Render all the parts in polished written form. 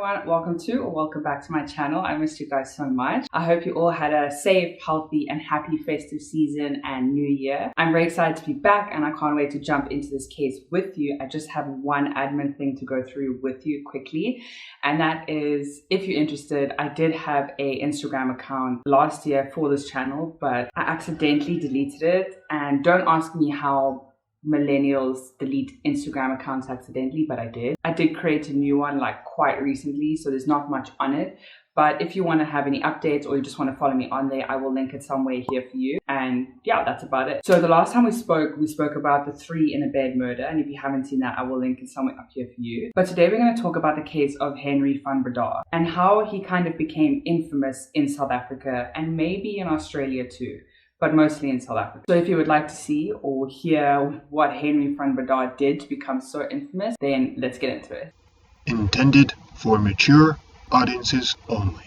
everyone, welcome back to my channel. I missed you guys so much. I hope you all had a safe, healthy and happy festive season and new year. I'm very excited to be back and I can't wait to jump into this case with you. I just have one admin thing to go through with you quickly, and that is, if you're interested, I did have a Instagram account last year for this channel, but I accidentally deleted it. And don't ask me how millennials delete Instagram accounts accidentally, but I did. I did create a new one like quite recently, so there's not much on it. But if you want to have any updates or you just want to follow me on there, I will link it somewhere here for you. And yeah, that's about it. So the last time we spoke about the 3 in a bed murder. And if you haven't seen that, I will link it somewhere up here for you. But today we're going to talk about the case of Henri Van Breda and how he kind of became infamous in South Africa and maybe in Australia too, but mostly in South Africa. So if you would like to see or hear what Henri Van Breda did to become so infamous, then let's get into it. Intended for mature audiences only.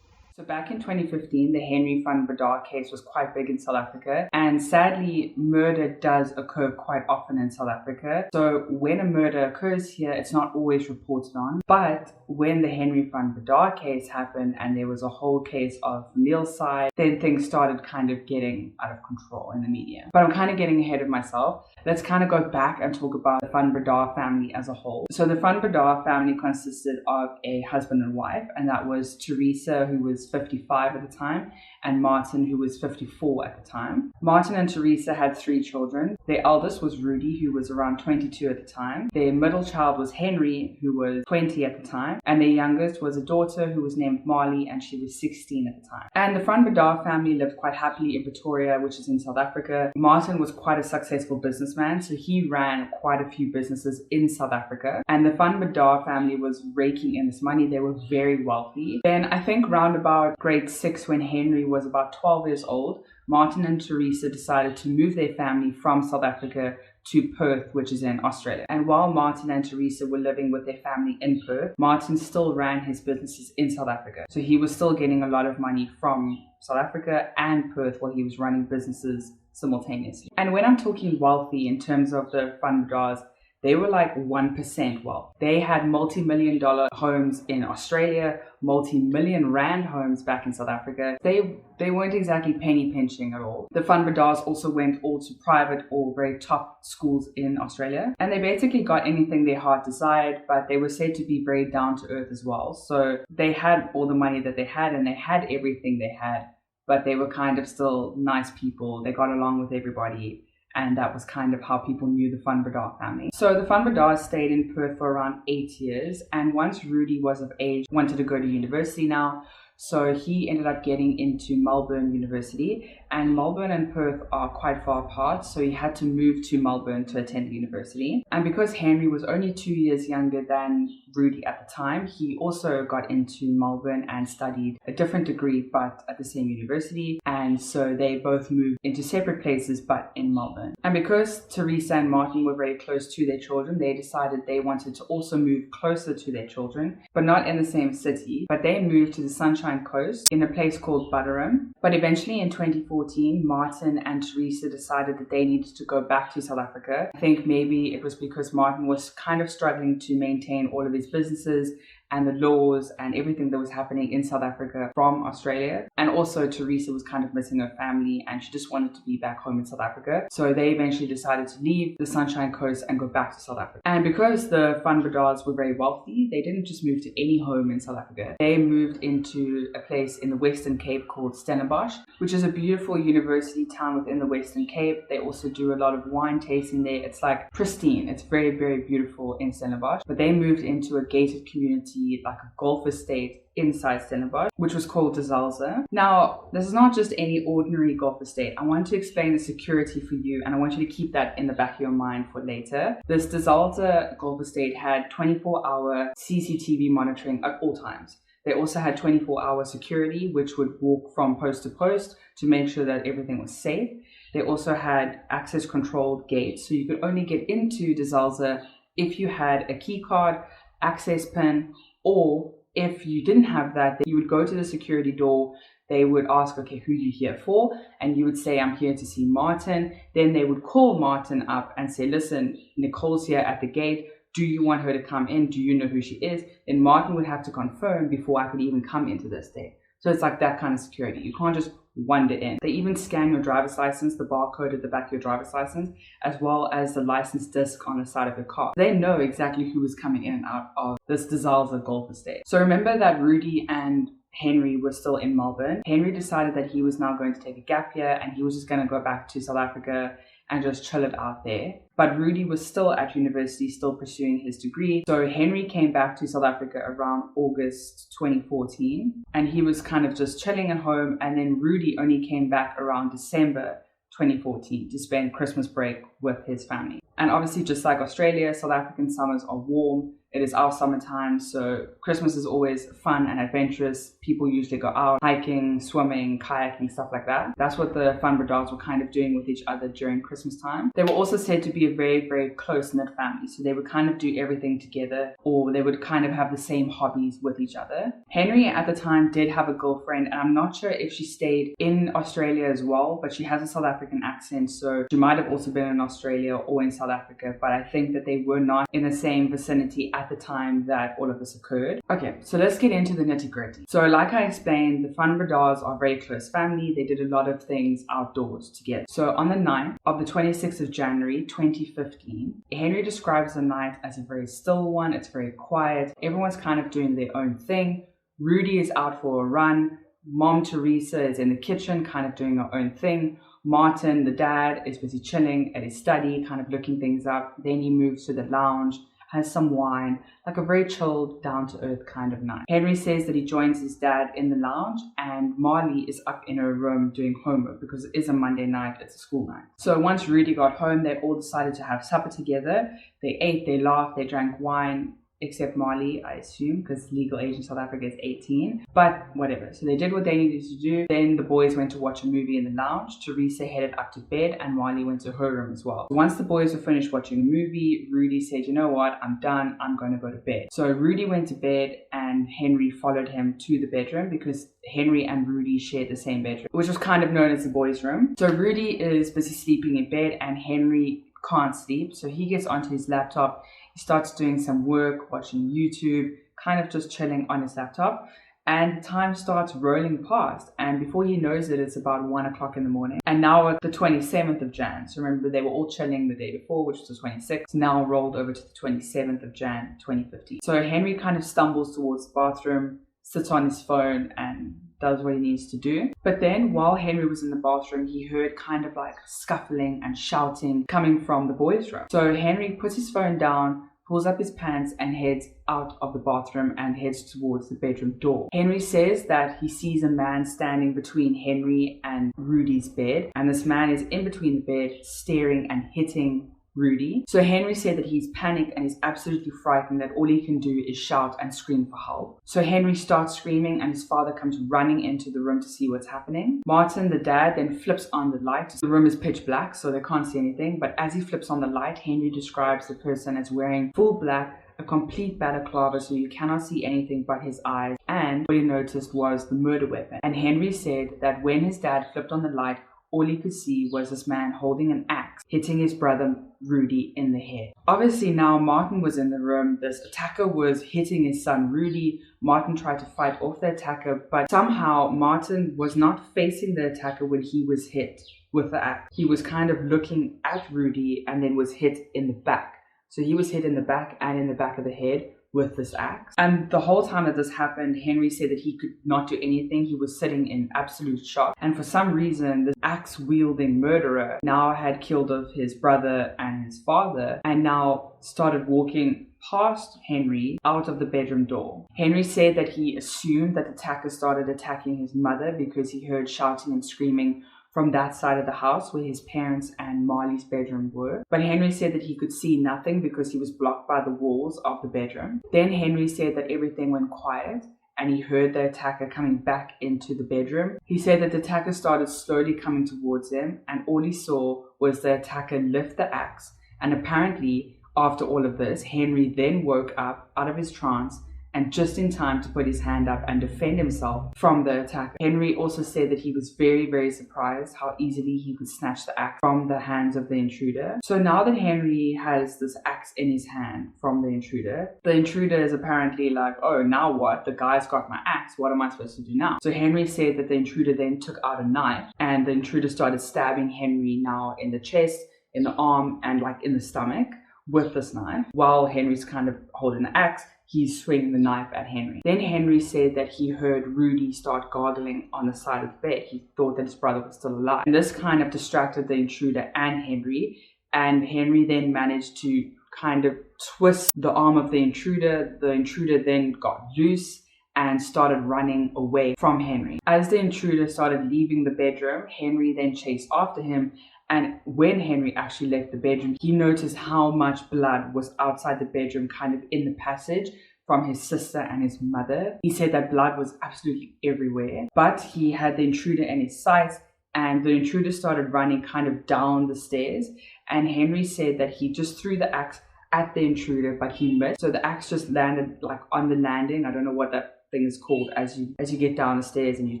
So back in 2015, the Henri Van Breda case was quite big in South Africa, and sadly, murder does occur quite often in South Africa. So when a murder occurs here, it's not always reported on. But when the Henri Van Breda case happened and there was a whole case of Familicide, then things started kind of getting out of control in the media. But I'm kind of getting ahead of myself. Let's kind of go back and talk about the Van Breda family as a whole. So the Van Breda family consisted of a husband and wife, and that was Teresa, who was 55 at the time, and Martin, who was 54 at the time. Martin and Teresa had 3 children. Their eldest was Rudy, who was around 22 at the time. Their middle child was Henry, who was 20 at the time. And their youngest was a daughter who was named Marley, and she was 16 at the time. And the Van Breda family lived quite happily in Pretoria, which is in South Africa. Martin was quite a successful businessman, so he ran quite a few businesses in South Africa. And the Van Breda family was raking in this money. They were very wealthy. Then I think round about grade 6, when Henry was about 12 years old, Martin and Teresa decided to move their family from South Africa to Perth, which is in Australia. And while Martin and Teresa were living with their family in Perth, Martin still ran his businesses in South Africa. So he was still getting a lot of money from South Africa and Perth while he was running businesses simultaneously. And when I'm talking wealthy in terms of the Van Bredas, they were like 1% wealth. They had multi-million-dollar homes in Australia, multi-million rand homes back in South Africa. They weren't exactly penny pinching at all. The Van Bredas also went all to private or very top schools in Australia. And they basically got anything their heart desired, but they were said to be very down to earth as well. So they had all the money that they had and they had everything they had, but they were kind of still nice people. They got along with everybody. And that was kind of how people knew the Van Breda family. So the Van Bredas stayed in Perth for around 8 years. And once Rudy was of age, wanted to go to university now. So he ended up getting into Melbourne University, and Melbourne and Perth are quite far apart, so he had to move to Melbourne to attend university. And because Henry was only 2 years younger than Rudy at the time, he also got into Melbourne and studied a different degree, but at the same university. And so they both moved into separate places, but in Melbourne. And because Teresa and Martin were very close to their children, they decided they wanted to also move closer to their children, but not in the same city. But they moved to the Sunshine Coast in a place called Butterham. But eventually in 2014, Martin and Teresa decided that they needed to go back to South Africa. I think maybe it was because Martin was kind of struggling to maintain all of his businesses and the laws and everything that was happening in South Africa from Australia. And also Teresa was kind of missing her family and she just wanted to be back home in South Africa. So they eventually decided to leave the Sunshine Coast and go back to South Africa. And because the Van Bredas were very wealthy, they didn't just move to any home in South Africa. They moved into a place in the Western Cape called Stellenbosch, which is a beautiful university town within the Western Cape. They also do a lot of wine tasting there. It's like pristine. It's very, very beautiful in Stellenbosch. But they moved into a gated community, like a golf estate inside Stellenbosch, which was called De Zalze. Now, this is not just any ordinary golf estate. I want to explain the security for you, and I want you to keep that in the back of your mind for later. This De Zalze golf estate had 24-hour CCTV monitoring at all times. They also had 24-hour security, which would walk from post to post to make sure that everything was safe. They also had access controlled gates, so you could only get into De Zalze if you had a key card, access pin, or if you didn't have that, then you would go to the security door. They would ask, okay, who are you here for? And you would say, I'm here to see Martin. Then they would call Martin up and say, listen, Nicole's here at the gate. do you want her to come in? Do you know who she is? Then Martin would have to confirm before I could even come into the estate. So it's like that kind of security. You can't just wander in. They even scan your driver's license, the barcode at the back of your driver's license, as well as the license disc on the side of your car. They know exactly who is coming in and out of this Desalza golf estate. So remember that Rudy and Henry were still in Melbourne. Henry decided that he was now going to take a gap year and he was just going to go back to South Africa and just chill it out there. But Rudy was still at university, still pursuing his degree. So Henry came back to South Africa around August 2014, and he was kind of just chilling at home. And then Rudy only came back around December 2014 to spend Christmas break with his family. And obviously, just like Australia, South African summers are warm. It is our summertime, so Christmas is always fun and adventurous. People usually go out hiking, swimming, kayaking, stuff like that. That's what the Van Bredas were kind of doing with each other during Christmas time. They were also said to be a very, very close-knit family, so they would kind of do everything together, or they would kind of have the same hobbies with each other. Henry at the time did have a girlfriend, and I'm not sure if she stayed in Australia as well, but she has a South African accent, so she might have also been in Australia or in South Africa, but I think that they were not in the same vicinity at the time that all of this occurred. Okay, so let's get into the nitty-gritty. So like I explained, the Van Bredas are a very close family. They did a lot of things outdoors together. So on the night of the 26th of January 2015, Henry describes the night as a very still one. It's very quiet. Everyone's kind of doing their own thing. Rudy is out for a run. Mom Teresa is in the kitchen kind of doing her own thing. Martin, the dad, is busy chilling at his study, kind of looking things up. Then he moves to the lounge, has some wine, like a very chilled, down-to-earth kind of night. Henry says that he joins his dad in the lounge, and Marley is up in her room doing homework because it is a Monday night, it's a school night. So once Rudy got home, they all decided to have supper together. They ate, they laughed, they drank wine, except Marley, I assume, because legal age in South Africa is 18. But whatever. So they did what they needed to do. Then the boys went to watch a movie in the lounge. Teresa headed up to bed, and Marley went to her room as well. Once the boys were finished watching the movie, Rudy said, you know what, I'm done. I'm going to go to bed. So Rudy went to bed, and Henry followed him to the bedroom because Henry and Rudy shared the same bedroom, which was kind of known as the boys' room. So Rudy is busy sleeping in bed, and Henry can't sleep. So he gets onto his laptop. He starts doing some work, watching YouTube, kind of just chilling on his laptop. And time starts rolling past. And before he knows it, it's about 1 o'clock in the morning. And now at the 27th of Jan. So remember, they were all chilling the day before, which was the 26th. Now rolled over to the 27th of Jan, 2015. So Henry kind of stumbles towards the bathroom, sits on his phone, and does what he needs to do. But then while Henry was in the bathroom, he heard kind of like scuffling and shouting coming from the boys' room. So Henry puts his phone down, pulls up his pants, and heads out of the bathroom and heads towards the bedroom door. Henry says that he sees a man standing between Henry and Rudy's bed, and this man is in between the bed, staring and hitting Rudy. So Henry said that he's panicked and is absolutely frightened, that all he can do is shout and scream for help. So Henry starts screaming, and his father comes running into the room to see what's happening. Martin, the dad, then flips on the light. The room is pitch black, so they can't see anything, but as he flips on the light, Henry describes the person as wearing full black, a complete balaclava, so you cannot see anything but his eyes, and what he noticed was the murder weapon. And Henry said that when his dad flipped on the light, all he could see was this man holding an axe, hitting his brother Rudy in the head. Obviously now Martin was in the room. This attacker was hitting his son Rudy. Martin tried to fight off the attacker, but somehow Martin was not facing the attacker when he was hit with the axe. He was kind of looking at Rudy and then was hit in the back. So he was hit in the back and in the back of the head with this axe. And the whole time that this happened, Henry said that he could not do anything. He was sitting in absolute shock. And for some reason, this axe-wielding murderer now had killed off his brother and his father, and now started walking past Henry out of the bedroom door. Henry said that he assumed that the attacker started attacking his mother because he heard shouting and screaming from that side of the house where his parents and Marley's bedroom were. But Henry said that he could see nothing because he was blocked by the walls of the bedroom. Then Henry said that everything went quiet and he heard the attacker coming back into the bedroom. He said that the attacker started slowly coming towards him, and all he saw was the attacker lift the axe. And apparently, after all of this, Henry then woke up out of his trance and just in time to put his hand up and defend himself from the attacker. Henri also said that he was very, very surprised how easily he could snatch the axe from the hands of the intruder. So now that Henri has this axe in his hand from the intruder is apparently like, oh, now what? The guy's got my axe. What am I supposed to do now? So Henri said that the intruder then took out a knife, and the intruder started stabbing Henri now in the chest, in the arm, and like in the stomach with this knife. While Henri's kind of holding the axe, he's swinging the knife at Henri. Then Henri said that he heard Rudy start gargling on the side of the bed. He thought that his brother was still alive. And this kind of distracted the intruder and Henri. And Henri then managed to kind of twist the arm of the intruder. The intruder then got loose and started running away from Henri. As the intruder started leaving the bedroom, Henri then chased after him. And when Henri actually left the bedroom, he noticed how much blood was outside the bedroom, kind of in the passage from his sister and his mother. He said that blood was absolutely everywhere, but he had the intruder in his sights, and the intruder started running kind of down the stairs. And Henri said that he just threw the axe at the intruder, but he missed. So the axe just landed like on the landing. I don't know what that thing is called as you get down the stairs and you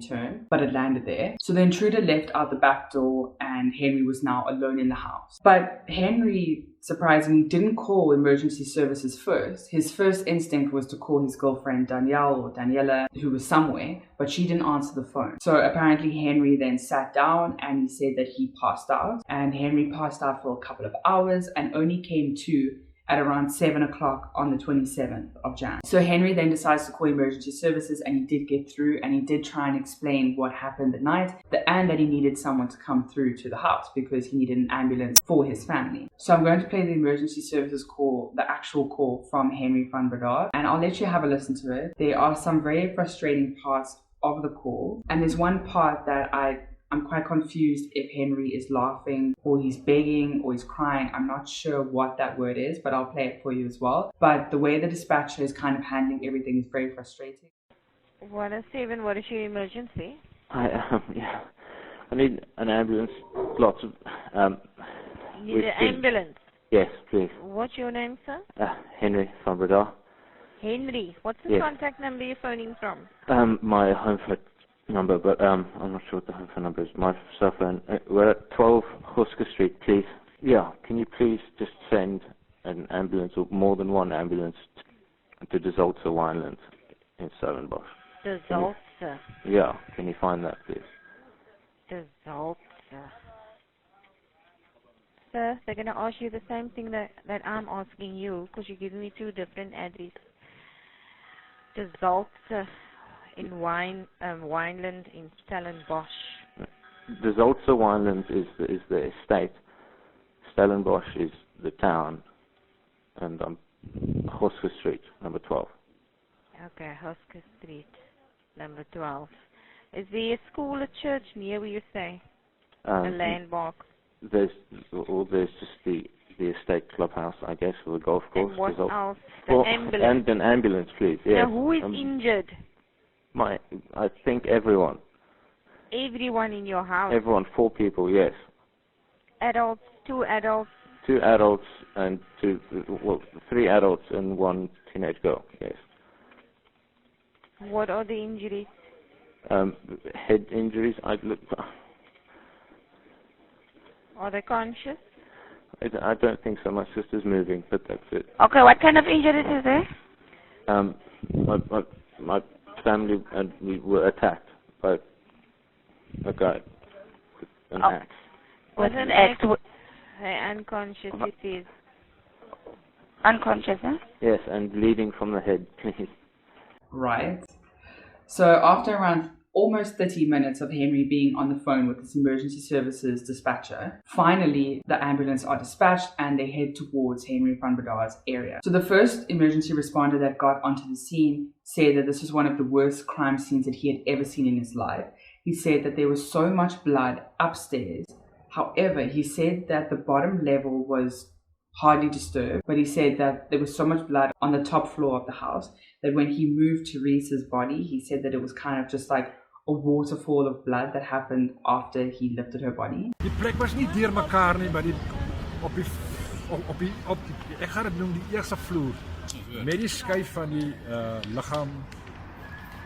turn, but it landed there. So the intruder left out the back door, and Henri was now alone in the house. But Henri surprisingly didn't call emergency services first. His first instinct was to call his girlfriend Danielle or Daniela, who was somewhere, but she didn't answer the phone. So apparently Henri then sat down and he said that he passed out, and Henri passed out for a couple of hours and only came to at around 7 o'clock on the 27th of Jan. So Henri then decides to call emergency services, and he did get through, and he did try and explain what happened that night, and that he needed someone to come through to the house because he needed an ambulance for his family. So I'm going to play the emergency services call, the actual call from Henri Van Breda, and I'll let you have a listen to it. There are some very frustrating parts of the call, and there's one part that I'm quite confused if Henri is laughing or he's begging or he's crying. I'm not sure what that word is, but I'll play it for you as well. But the way the dispatcher is kind of handling everything is very frustrating. 107, what is your emergency? I need an ambulance. Lots of You need an ambulance? Yes, please. What's your name, sir? Henri Van Breda. Henri. What's the contact number you're phoning from? My home phone number, but I'm not sure what the home phone number is. My cell phone. We're at 12 Husker Street, please. Yeah, can you please just send an ambulance or more than one ambulance to De Zoltse Wineland in Stellenbosch? De Zoltse? Yeah, can you find that, please? De Zoltse. Sir, they're going to ask you the same thing that I'm asking you, because you're giving me two different addresses. De Zoltse in Wineland in Stellenbosch. De Zoltse Wineland is the estate. Stellenbosch is the town. And Husker Street, number 12. Okay, Husker Street, number 12. Is there a school or church near where you stay? A landmark? There's just the estate clubhouse, I guess, or the golf course. And what else? An ambulance? And an ambulance, please. Yes. Now, who is injured? I think everyone. Everyone in your house? Everyone, 4 people, yes. Adults, 2 adults? 2 adults and 3 adults and 1 teenage girl, yes. What are the injuries? Head injuries. Are they conscious? I don't think so. My sister's moving, but that's it. Okay, what kind of injuries is there? My family and we were attacked by a guy with an axe. With an axe? Unconscious, it is. Unconscious, huh? Yes, and bleeding from the head, please. Right. So after around almost 30 minutes of Henri being on the phone with this emergency services dispatcher, finally the ambulance are dispatched and they head towards Henri Van Breda's area. So the first emergency responder that got onto the scene said that this was one of the worst crime scenes that he had ever seen in his life. He said that there was so much blood upstairs. However, he said that the bottom level was hardly disturbed, but he said that there was so much blood on the top floor of the house that when he moved Teresa's body, he said that it was kind of just like a waterfall of blood that happened after he lifted her body. Die plek was nie deurmekaar nie, maar op die ek gaan dit noem die eerste vloer. Met die skuif van die liggaam,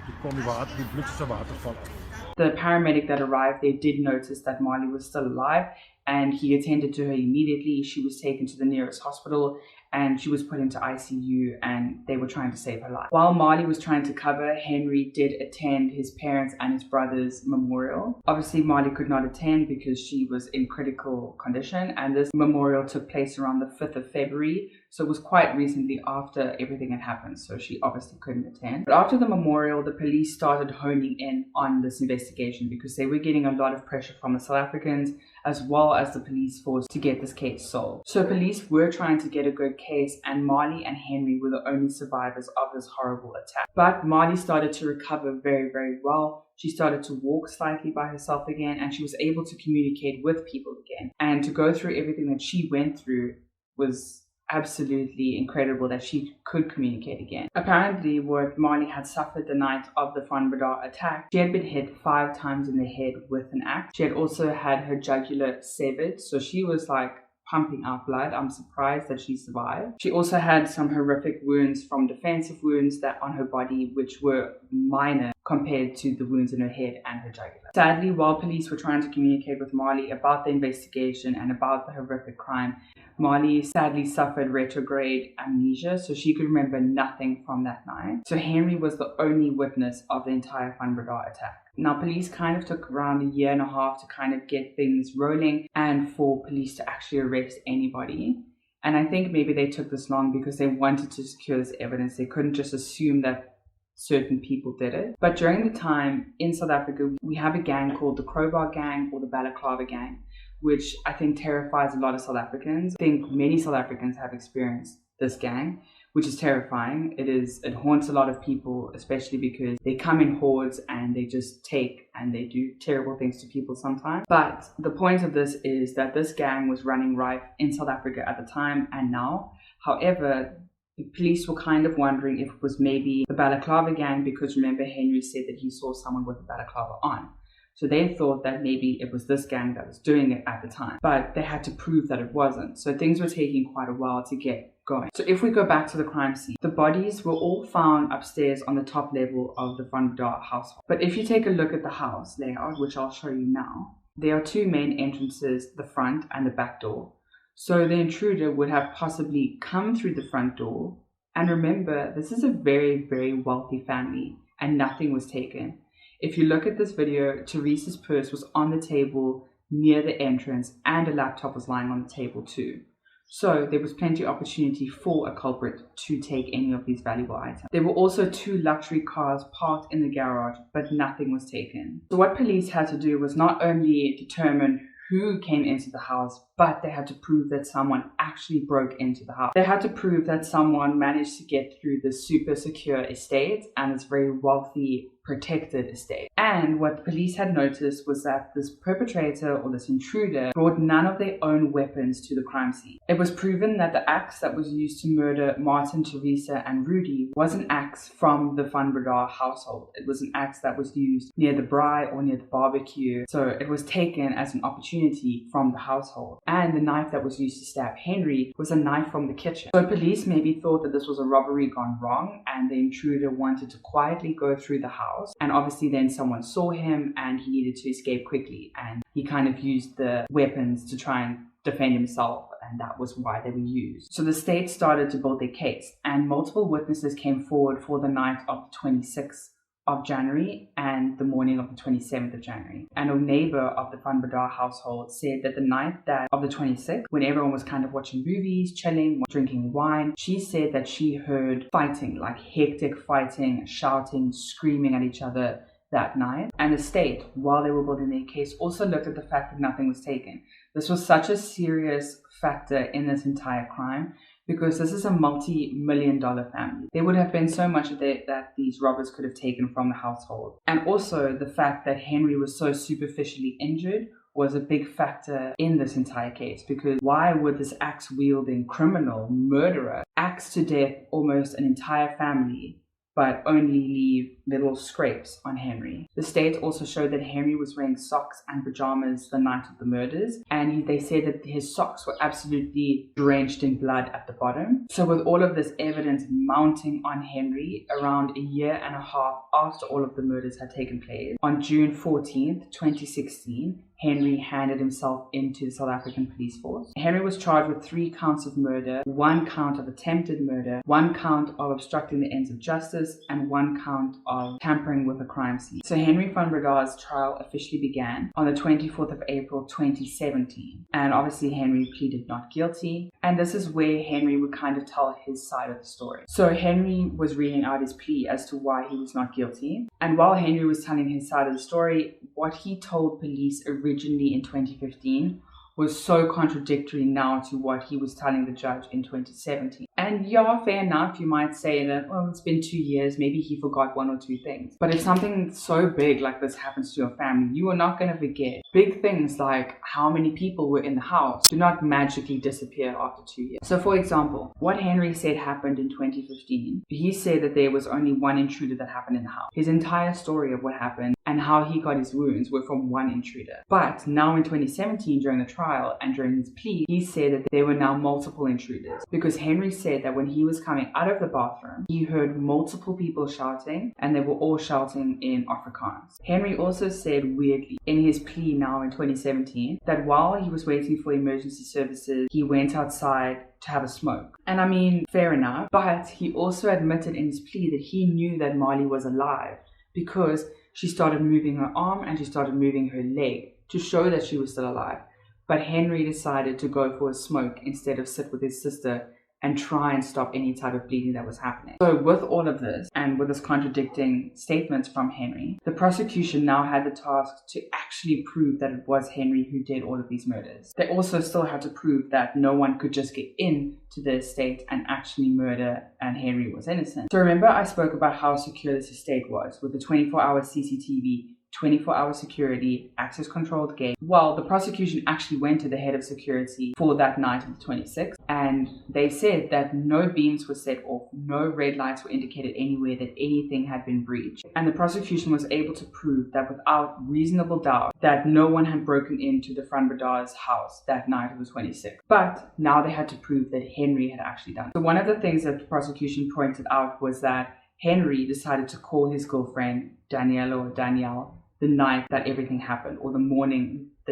die kom die bloedsesse waterval af. The paramedic that arrived there did notice that Marley was still alive, and he attended to her immediately. She was taken to the nearest hospital and she was put into ICU, and they were trying to save her life. While Marley was trying to cover, Henri did attend his parents and his brother's memorial. Obviously, Marley could not attend because she was in critical condition, and this memorial took place around the 5th of February, so it was quite recently after everything had happened, so she obviously couldn't attend. But after the memorial, the police started honing in on this investigation because they were getting a lot of pressure from the South Africans as well as the police force to get this case solved. So police were trying to get a good case, and Marley and Henri were the only survivors of this horrible attack. But Marley started to recover very, very well. She started to walk slightly by herself again, and she was able to communicate with people again. And to go through everything that she went through was absolutely incredible that she could communicate again. Apparently, what Marley had suffered the night of the Van Breda attack, she had been hit 5 times in the head with an axe. She had also had her jugular severed, so she was like pumping out blood. I'm surprised that she survived. She also had some horrific wounds from defensive wounds that on her body, which were minor compared to the wounds in her head and her jugular. Sadly, while police were trying to communicate with Marley about the investigation and about the horrific crime, Marley sadly suffered retrograde amnesia, so she could remember nothing from that night. So Henri was the only witness of the entire Van Breda attack. Now, police kind of took around a year and a half to kind of get things rolling and for police to actually arrest anybody. And I think maybe they took this long because they wanted to secure this evidence. They couldn't just assume that certain people did it. But during the time in South Africa, we have a gang called the Crowbar Gang or the Balaclava Gang, which I think terrifies a lot of South Africans. I think many South Africans have experienced this gang, which is terrifying. It haunts a lot of people, especially because they come in hordes and they just take and they do terrible things to people sometimes. But the point of this is that this gang was running rife in South Africa at the time and now. However, the police were kind of wondering if it was maybe the Balaclava Gang, because remember Henri said that he saw someone with a balaclava on. So they thought that maybe it was this gang that was doing it at the time, but they had to prove that it wasn't. So things were taking quite a while to get going. So if we go back to the crime scene, the bodies were all found upstairs on the top level of the Van Breda household. But if you take a look at the house layout, which I'll show you now, there are 2 main entrances, the front and the back door. So the intruder would have possibly come through the front door. And remember, this is a very, very wealthy family and nothing was taken. If you look at this video, Teresa's purse was on the table near the entrance and a laptop was lying on the table too. So there was plenty of opportunity for a culprit to take any of these valuable items. There were also 2 luxury cars parked in the garage, but nothing was taken. So what police had to do was not only determine who came into the house, but they had to prove that someone actually broke into the house. They had to prove that someone managed to get through the super secure estate and this very wealthy, protected estate. And what the police had noticed was that this perpetrator or this intruder brought none of their own weapons to the crime scene. It was proven that the axe that was used to murder Martin, Teresa, and Rudy was an axe from the Van Breda household. It was an axe that was used near the braai or near the barbecue. So it was taken as an opportunity from the household. And the knife that was used to stab Henri was a knife from the kitchen. So police maybe thought that this was a robbery gone wrong and the intruder wanted to quietly go through the house. And obviously then someone saw him and he needed to escape quickly. And he kind of used the weapons to try and defend himself, and that was why they were used. So the state started to build their case and multiple witnesses came forward for the night of the 26th of January and the morning of the 27th of January. And a neighbor of the Van Breda household said that the night of the 26th, when everyone was kind of watching movies, chilling, drinking wine, she said that she heard fighting, like hectic fighting, shouting, screaming at each other that night. And the state, while they were building their case, also looked at the fact that nothing was taken. This was such a serious factor in this entire crime because this is a multi-million-dollar family. There would have been so much that these robbers could have taken from the household. And also the fact that Henri was so superficially injured was a big factor in this entire case, because why would this axe-wielding criminal murderer axe to death almost an entire family but only leave little scrapes on Henri. The state also showed that Henri was wearing socks and pajamas the night of the murders, and they said that his socks were absolutely drenched in blood at the bottom. So with all of this evidence mounting on Henri, around a year and a half after all of the murders had taken place, on June 14th, 2016, Henri handed himself into the South African police force. Henri was charged with 3 counts of murder, 1 count of attempted murder, 1 count of obstructing the ends of justice, and 1 count of tampering with a crime scene. So Henri Van Breda's trial officially began on the 24th of April 2017. And obviously Henri pleaded not guilty. And this is where Henri would kind of tell his side of the story. So Henri was reading out his plea as to why he was not guilty. And while Henri was telling his side of the story, what he told police originally in 2015 was so contradictory now to what he was telling the judge in 2017. And yeah, fair enough, you might say that, well, it's been 2 years, maybe he forgot 1 or 2 things. But if something so big like this happens to your family, you are not going to forget. Big things like how many people were in the house do not magically disappear after 2 years. So for example, what Henri said happened in 2015, he said that there was only 1 intruder that happened in the house. His entire story of what happened and how he got his wounds were from 1 intruder. But now in 2017, during the trial and during his plea, he said that there were now multiple intruders, because Henri said that when he was coming out of the bathroom, he heard multiple people shouting, and they were all shouting in Afrikaans. Henri also said weirdly in his plea now in 2017 that while he was waiting for emergency services, he went outside to have a smoke. And I mean, fair enough, but he also admitted in his plea that he knew that Marley was alive because she started moving her arm and she started moving her leg to show that she was still alive. But Henri decided to go for a smoke instead of sit with his sister and try and stop any type of bleeding that was happening. So with all of this, and with this contradicting statements from Henri, the prosecution now had the task to actually prove that it was Henri who did all of these murders. They also still had to prove that no one could just get into the estate and actually murder, and Henri was innocent. So remember I spoke about how secure this estate was, with the 24-hour CCTV, 24-hour security, access controlled gate. Well, the prosecution actually went to the head of security for that night of the 26th, and they said that no beams were set off, no red lights were indicated anywhere that anything had been breached. And the prosecution was able to prove that without reasonable doubt that no one had broken into the Van Breda's house that night of the 26th. But now they had to prove that Henri had actually done it. So one of the things that the prosecution pointed out was that Henri decided to call his girlfriend, Danielle, the night that everything happened, or the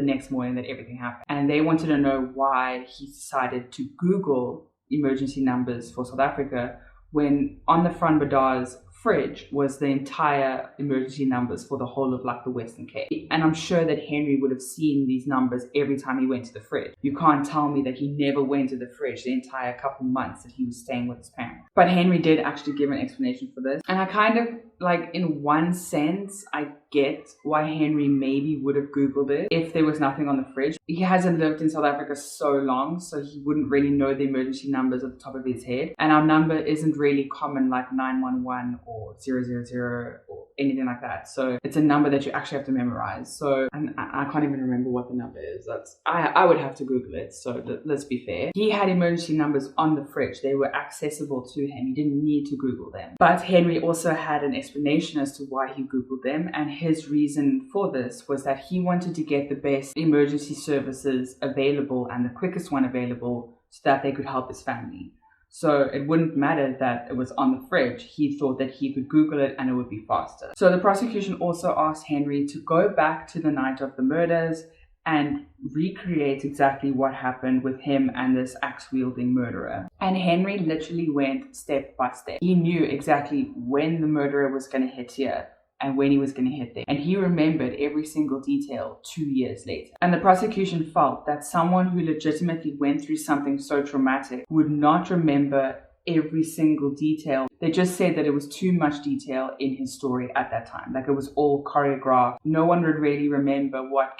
next morning that everything happened. And they wanted to know why he decided to Google emergency numbers for South Africa when on the Van Breda's fridge was the entire emergency numbers for the whole of like the Western Cape. And I'm sure that Henri would have seen these numbers every time he went to the fridge. You can't tell me that he never went to the fridge the entire couple months that he was staying with his parents. But Henri did actually give an explanation for this. And I kind of, like, in one sense, I get why Henri maybe would have Googled it if there was nothing on the fridge. He hasn't lived in South Africa so long, so he wouldn't really know the emergency numbers at the top of his head. And our number isn't really common like 911 or 000 or anything like that. So it's a number that you actually have to memorize. So I can't even remember what the number is. I would have to Google it. So let's be fair. He had emergency numbers on the fridge. They were accessible to him. He didn't need to Google them. But Henri also had an explanation as to why he Googled them. And his reason for this was that he wanted to get the best emergency services available and the quickest one available so that they could help his family. So it wouldn't matter that it was on the fridge. He thought that he could Google it and it would be faster. So the prosecution also asked Henri to go back to the night of the murders and recreate exactly what happened with him and this axe-wielding murderer. And Henri literally went step by step. He knew exactly when the murderer was going to hit here and when he was going to hit there. And he remembered every single detail 2 years later. And the prosecution felt that someone who legitimately went through something so traumatic would not remember every single detail. They just said that it was too much detail in his story at that time. Like, it was all choreographed. No one would really remember what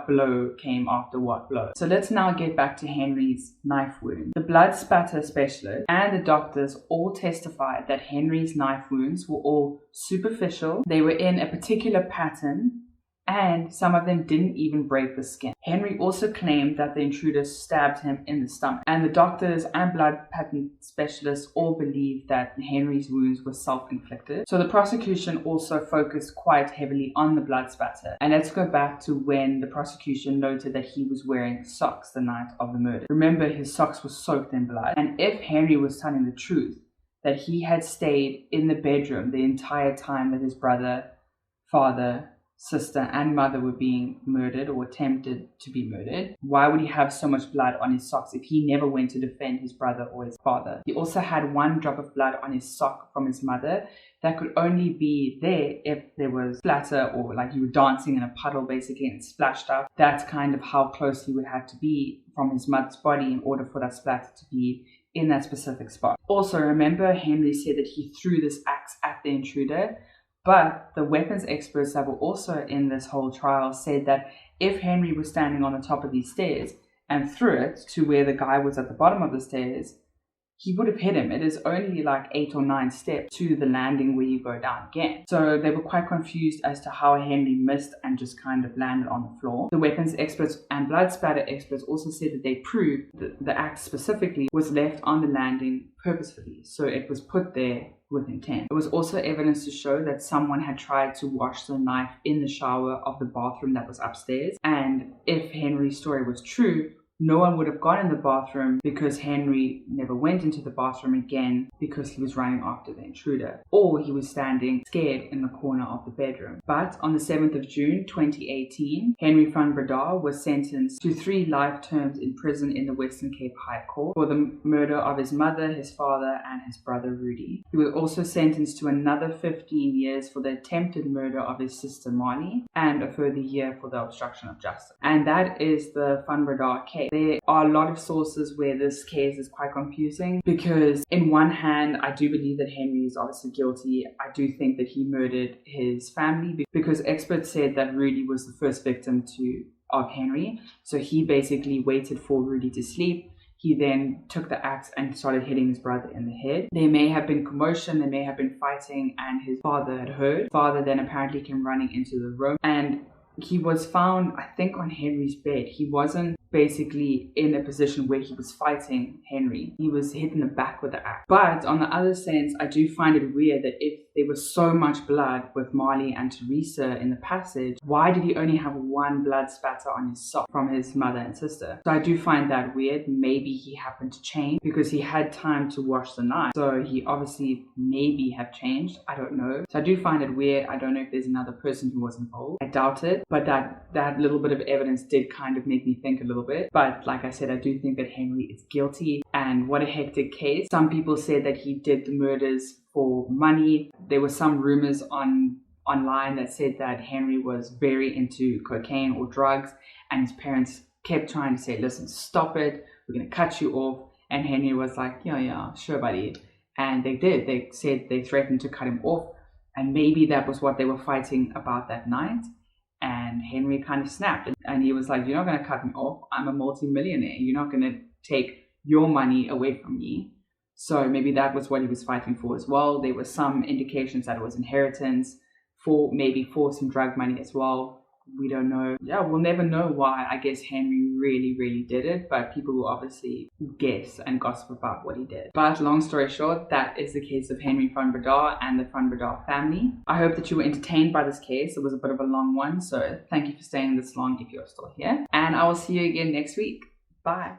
blow came after what blow. So let's now get back to Henri's knife wound. The blood spatter specialist and the doctors all testified that Henri's knife wounds were all superficial. They were in a particular pattern and some of them didn't even break the skin. Henri also claimed that the intruder stabbed him in the stomach, and the doctors and blood pattern specialists all believed that Henri's wounds were self-inflicted. So the prosecution also focused quite heavily on the blood spatter. And let's go back to when the prosecution noted that he was wearing socks the night of the murder. Remember, his socks were soaked in blood, and if Henri was telling the truth, that he had stayed in the bedroom the entire time that his brother, father, sister and mother were being murdered or attempted to be murdered, why would he have so much blood on his socks if he never went to defend his brother or his father? He also had 1 drop of blood on his sock from his mother that could only be there if there was splatter, or like you were dancing in a puddle basically and it splashed up. That's kind of how close he would have to be from his mother's body in order for that splatter to be in that specific spot. Also, remember, Henri said that he threw this axe at the intruder, but the weapons experts that were also in this whole trial said that if Henri was standing on the top of these stairs and threw it to where the guy was at the bottom of the stairs, he would have hit him. It is only like 8 or 9 steps to the landing where you go down again. So they were quite confused as to how Henri missed and just kind of landed on the floor. The weapons experts and blood spatter experts also said that they proved that the axe specifically was left on the landing purposefully. So it was put there with intent. It was also evidence to show that someone had tried to wash the knife in the shower of the bathroom that was upstairs. And if Henri's story was true, no one would have gone in the bathroom because Henri never went into the bathroom again because he was running after the intruder, or he was standing scared in the corner of the bedroom. But on the 7th of June 2018, Henri Van Breda was sentenced to 3 life terms in prison in the Western Cape High Court for the murder of his mother, his father, and his brother Rudy. He was also sentenced to another 15 years for the attempted murder of his sister Marley, and a further year for the obstruction of justice. And that is the Van Breda case. There are a lot of sources where this case is quite confusing because in one hand, I do believe that Henri is obviously guilty. I do think that he murdered his family because experts said that Rudy was the first victim of Henri. So he basically waited for Rudy to sleep. He then took the axe and started hitting his brother in the head. There may have been commotion, there may have been fighting, and his father had heard. His father then apparently came running into the room, and he was found, I think, on Henri's bed. He wasn't basically in a position where he was fighting Henri. He was hit in the back with the axe. But on the other sense, I do find it weird that if there was so much blood with Marley and Teresa in the passage, why did he only have 1 blood spatter on his sock from his mother and sister? So I do find that weird. Maybe he happened to change because he had time to wash the knife. So he obviously maybe have changed. I don't know. So I do find it weird. I don't know if there's another person who was involved. I doubt it. But that little bit of evidence did kind of make me think a little bit. But like I said, I do think that Henri is guilty. And what a hectic case. Some people said that he did the murders for money. There were some rumors online that said that Henri was very into cocaine or drugs, and his parents kept trying to say, listen, stop it, we're going to cut you off. And Henri was like, yeah, sure, buddy. And they did. They said they threatened to cut him off, and maybe that was what they were fighting about that night. And Henri kind of snapped, and he was like, you're not going to cut me off. I'm a multi-millionaire. You're not going to take your money away from me. So maybe that was what he was fighting for as well. There were some indications that it was inheritance, maybe for some drug money as well. We don't know. Yeah, we'll never know why. I guess Henri really, really did it, but people will obviously guess and gossip about what he did. But long story short, that is the case of Henri Van Breda and the Van Breda family. I hope that you were entertained by this case. It was a bit of a long one, so thank you for staying this long if you're still here. And I will see you again next week. Bye.